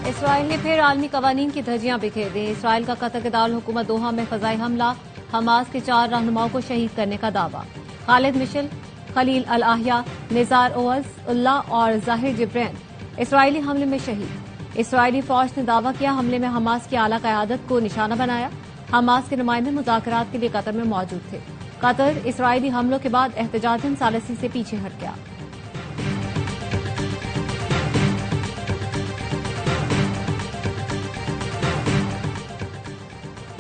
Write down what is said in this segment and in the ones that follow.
اسرائیل نے پھر عالمی قوانین کی دھجیاں بکھیر دی. اسرائیل کا قطر کے دارالحکومت دوحہ میں فضائی حملہ, حماس کے 4 رہنماؤں کو شہید کرنے کا دعویٰ. خالد مشل, خلیل الاحیاء, نزار اوز اللہ اور ظاہر جبرین اسرائیلی حملے میں شہید. اسرائیلی فوج نے دعویٰ کیا حملے میں حماس کی اعلیٰ قیادت کو نشانہ بنایا. حماس کے نمائندے مذاکرات کے لیے قطر میں موجود تھے. قطر اسرائیلی حملوں کے بعد احتجاجاً ثالثی سے پیچھے ہٹ گیا.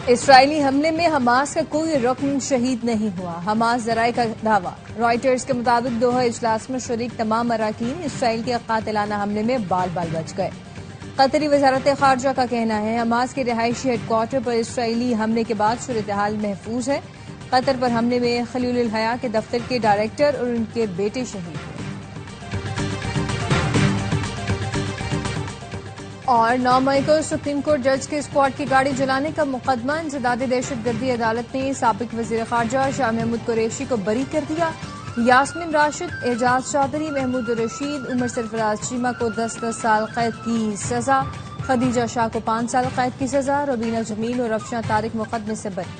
اسرائیلی حملے میں حماس کا کوئی رکن شہید نہیں ہوا. حماس ذرائع کا دعویٰ. رائٹرز کے مطابق دوحہ اجلاس میں شریک تمام اراکین اسرائیل کے قاتلانہ حملے میں بال بال بچ گئے. قطری وزارت خارجہ کا کہنا ہے حماس کے رہائشی ہیڈ کوارٹر پر اسرائیلی حملے کے بعد صورتحال محفوظ ہے. قطر پر حملے میں خلیل الاحیاء کے دفتر کے ڈائریکٹر اور ان کے بیٹے شہید ہوئے. اور 9 مئی کو سپریم کورٹ جج کے اسکواڈ کی گاڑی جلانے کا مقدمہ. انسداد دہشت گردی عدالت نے سابق وزیر خارجہ شاہ محمود قریشی کو بری کر دیا. یاسمین راشد, اعجاز چودھری, محمود رشید, عمر سرفراز چیمہ کو 10 سال قید کی سزا. خدیجہ شاہ کو 5 سال قید کی سزا. روبینہ جمیل اور افشاں طارق مقدمے سے بری.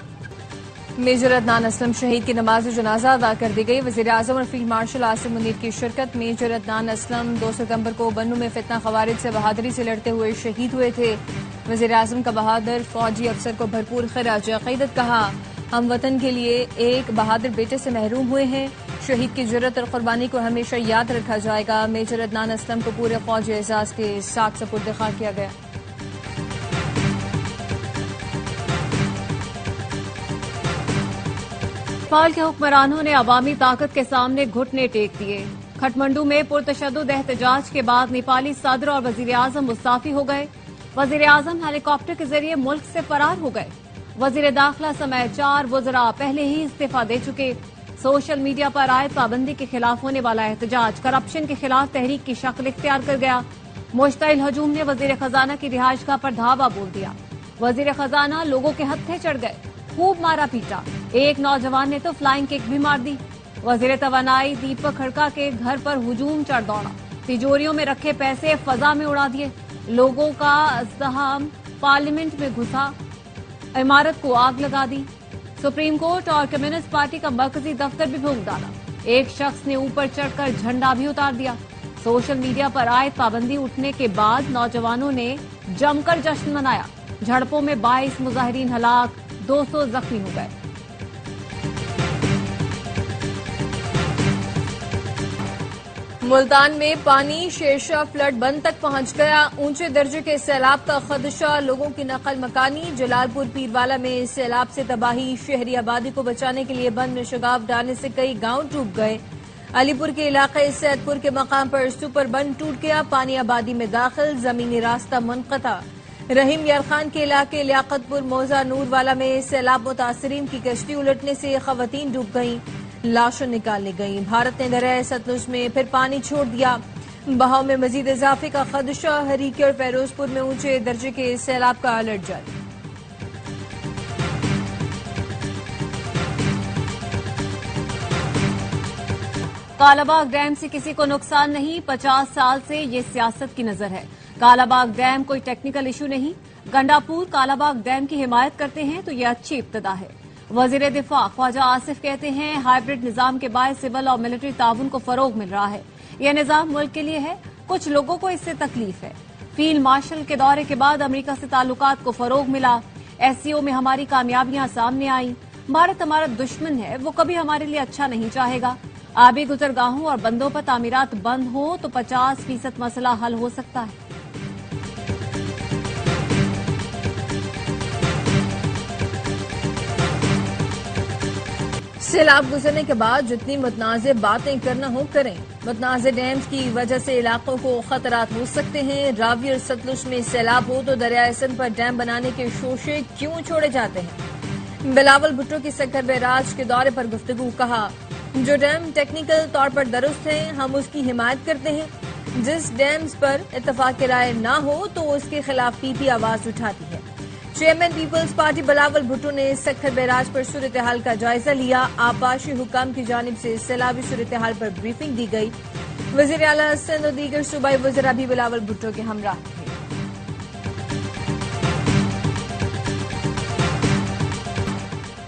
میجر عدنان اسلم شہید کی نماز جنازہ ادا کر دی گئی. وزیر اعظم اور فیلڈ مارشل عاصم منیر کی شرکت. میجر عدنان اسلم 2 ستمبر کو بنوں میں فتنہ خوارج سے بہادری سے لڑتے ہوئے شہید ہوئے تھے. وزیر اعظم کا بہادر فوجی افسر کو بھرپور خراج عقیدت کہا. ہم وطن کے لیے ایک بہادر بیٹے سے محروم ہوئے ہیں. شہید کی جرت اور قربانی کو ہمیشہ یاد رکھا جائے گا. میجر عدنان اسلم کو پورے فوجی اعزاز کے ساتھ سپرد خاک کیا گیا. نیپال کے حکمرانوں نے عوامی طاقت کے سامنے گھٹنے ٹیک دیے. کھٹمنڈو میں پرتشدد احتجاج کے بعد نیپالی صدر اور وزیر اعظم مستعفی ہو گئے. وزیر اعظم ہیلی کاپٹر کے ذریعے ملک سے فرار ہو گئے. وزیر داخلہ سمیت 4 وزراء پہلے ہی استعفی دے چکے. سوشل میڈیا پر عائد پابندی کے خلاف ہونے والا احتجاج کرپشن کے خلاف تحریک کی شکل اختیار کر گیا. مشتعل ہجوم نے وزیر خزانہ کی رہائش گاہ پر دھاوا بول دیا. وزیر خزانہ لوگوں کے ہتھے چڑھ گئے, خوب مارا پیٹا. ایک نوجوان نے تو فلائنگ کک بھی مار دی. وزیر توانائی دیپک کھڑکا کے گھر پر ہجوم چڑھ دوڑا. تجوریوں میں رکھے پیسے فضا میں اڑا دیے. لوگوں کا ازدحام پارلیمنٹ میں گھسا, عمارت کو آگ لگا دی. سپریم کورٹ اور کمیونسٹ پارٹی کا مرکزی دفتر بھی بھونک ڈالا. ایک شخص نے اوپر چڑھ کر جھنڈا بھی اتار دیا. سوشل میڈیا پر عائد پابندی اٹھنے کے بعد نوجوانوں نے جم کر جشن منایا. جھڑپوں میں 22 مظاہرین ہلاک, 200 زخمی ہو گئے. ملتان میں پانی شیرشاہ فلڈ بند تک پہنچ گیا. اونچے درجے کے سیلاب کا خدشہ, لوگوں کی نقل مکانی. جلال پور پیروالا میں سیلاب سے تباہی. شہری آبادی کو بچانے کے لیے بند میں شگاف ڈالنے سے کئی گاؤں ڈوب گئے. علی پور کے علاقے سید پور کے مقام پر سپر بند ٹوٹ گیا. پانی آبادی میں داخل, زمینی راستہ منقطع. رحیم یار خان کے علاقے لیاقت پور موزہ نور والا میں سیلاب متاثرین کی کشتی الٹنے سے خواتین ڈوب گئیں, لاشیں نکال لی گئیں. بھارت نے دریائے ستلج میں پھر پانی چھوڑ دیا. بہاؤ میں مزید اضافے کا خدشہ. ہریکے اور فیروز پور میں اونچے درجے کے سیلاب کا الرٹ جاری. کالا باغ ڈیم سے کسی کو نقصان نہیں. 50 سال سے یہ سیاست کی نظر ہے. کالا باغ ڈیم کوئی ٹیکنیکل ایشو نہیں. گنڈاپور کالا باغ ڈیم کی حمایت کرتے ہیں تو یہ اچھی ابتدا ہے. وزیر دفاع خواجہ آصف کہتے ہیں ہائیبرڈ نظام کے باعث سول اور ملٹری تعاون کو فروغ مل رہا ہے. یہ نظام ملک کے لیے ہے, کچھ لوگوں کو اس سے تکلیف ہے. فیلڈ مارشل کے دورے کے بعد امریکہ سے تعلقات کو فروغ ملا. ایس سی او میں ہماری کامیابیاں سامنے آئیں. بھارت ہمارا دشمن ہے, وہ کبھی ہمارے لیے اچھا نہیں چاہے گا. آبی گزرگاہوں اور بندوں پر تعمیرات بند ہوں تو 50% مسئلہ حل ہو سکتا ہے. سیلاب گزرنے کے بعد جتنی متنازع باتیں کرنا ہو کریں. متنازع ڈیمز کی وجہ سے علاقوں کو خطرات ہو سکتے ہیں. راوی اور ستلج میں سیلاب ہو تو دریائے سندھ پر ڈیم بنانے کے شوشے کیوں چھوڑے جاتے ہیں. بلاول بھٹو کی سکھر بیراج کے دورے پر گفتگو. کہا جو ڈیم ٹیکنیکل طور پر درست ہیں ہم اس کی حمایت کرتے ہیں. جس ڈیمز پر اتفاق رائے نہ ہو تو اس کے خلاف پی پی آواز اٹھاتی ہے. چیئرمین پیپلز پارٹی بلاول بھٹو نے سکھر بیراج پر صورتحال کا جائزہ لیا. آبپاشی حکام کی جانب سے سیلابی صورتحال پر بریفنگ دی گئی. وزیر اعلیٰ سندھ اور دیگر صوبائی وزراء بھی بلاول بھٹو کے ہمراہ تھے.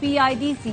PIDC,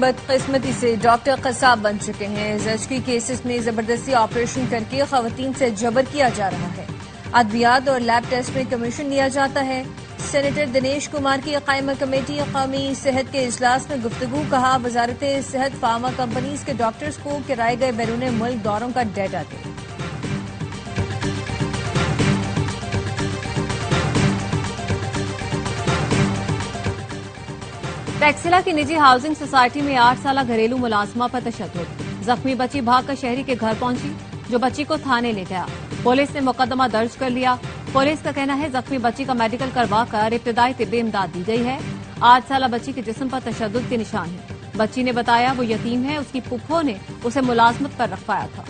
بدقسمتی سے ڈاکٹر قصاب بن چکے ہیں. زچگی کیسز میں زبردستی آپریشن کر کے خواتین سے جبر کیا جا رہا ہے. ادویات اور لیب ٹیسٹ میں کمیشن لیا جاتا ہے. سینیٹر دنیش کمار کی قائمہ کمیٹی قومی صحت کے اجلاس میں گفتگو. کہا وزارت صحت فارما کمپنیز کے ڈاکٹرز کو کرائے گئے بیرون ملک دوروں کا ڈیٹا دے. ٹیکسلا کی نجی ہاؤسنگ سوسائٹی میں 8 سالہ گھریلو ملازمہ پر تشدد. زخمی بچی بھاگ کر شہری کے گھر پہنچی جو بچی کو تھانے لے گیا. پولیس نے مقدمہ درج کر لیا. پولیس کا کہنا ہے زخمی بچی کا میڈیکل کروا کر ابتدائی طبی امداد دی گئی ہے. 8 سالہ بچی کے جسم پر تشدد کے نشان ہیں. بچی نے بتایا وہ یتیم ہے. اس کی پھپھو نے اسے ملازمت پر رکھوایا تھا.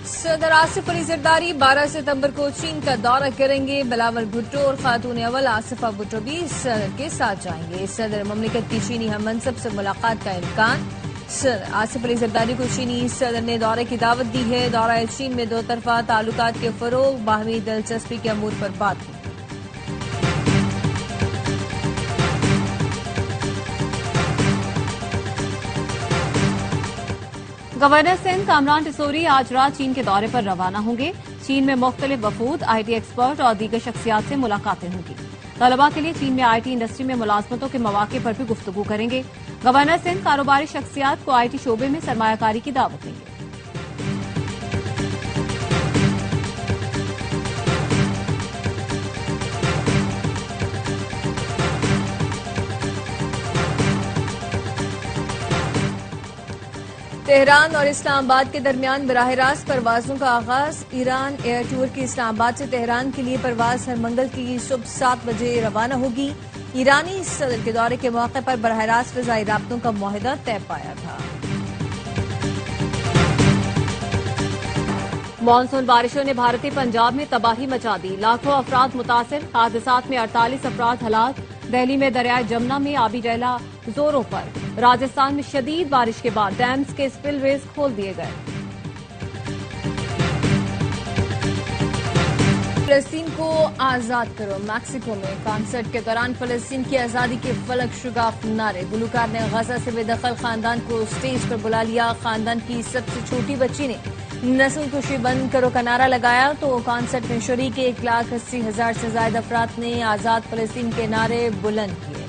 صدر آصف علی زرداری 12 ستمبر کو چین کا دورہ کریں گے. بلاول بھٹو اور خاتون اول آصفہ بھٹو بھی صدر کے ساتھ جائیں گے. صدر مملکت کی چینی ہم منصب سے ملاقات کا امکان. صدر آصف علی زرداری کو چینی صدر نے دورے کی دعوت دی ہے. دورہ چین میں دو طرفہ تعلقات کے فروغ باہمی دلچسپی کے امور پر بات ہوئی. گورنر سندھ کامران ٹسوری آج رات چین کے دورے پر روانہ ہوں گے. چین میں مختلف وفود آئی ٹی ایکسپرٹ اور دیگر شخصیات سے ملاقاتیں ہوں گی. طلباء کے لیے چین میں آئی ٹی انڈسٹری میں ملازمتوں کے مواقع پر بھی گفتگو کریں گے. گورنر سندھ کاروباری شخصیات کو آئی ٹی شعبے میں سرمایہ کاری کی دعوت دیں گے. تہران اور اسلام آباد کے درمیان براہ راست پروازوں کا آغاز. ایران ایئر ٹور کی اسلام آباد سے تہران کے لیے پرواز ہر منگل کی صبح 7 بجے روانہ ہوگی. ایرانی صدر کے دورے کے موقع پر براہ راست فضائی رابطوں کا معاہدہ طے پایا تھا. مانسون بارشوں نے بھارتی پنجاب میں تباہی مچا دی. لاکھوں افراد متاثر. حادثات میں 48 افراد ہلاک. دہلی میں دریائے جمنا میں آبی ڈیلا زوروں پر. راجستھان میں شدید بارش کے بعد ڈیمز کے سپل ویز کھول دیے گئے. فلسطین کو آزاد کرو. میکسیکو میں کانسرٹ کے دوران فلسطین کی آزادی کے فلک شگاف نعرے. گلوکار نے غزہ سے بے دخل خاندان کو اسٹیج پر بلا لیا. خاندان کی سب سے چھوٹی بچی نے نسل کشی بند کرو کا نعرہ لگایا تو کانسرٹ میں شریک 1,80,000 سے زائد افراد نے آزاد فلسطین کے نعرے بلند کیے.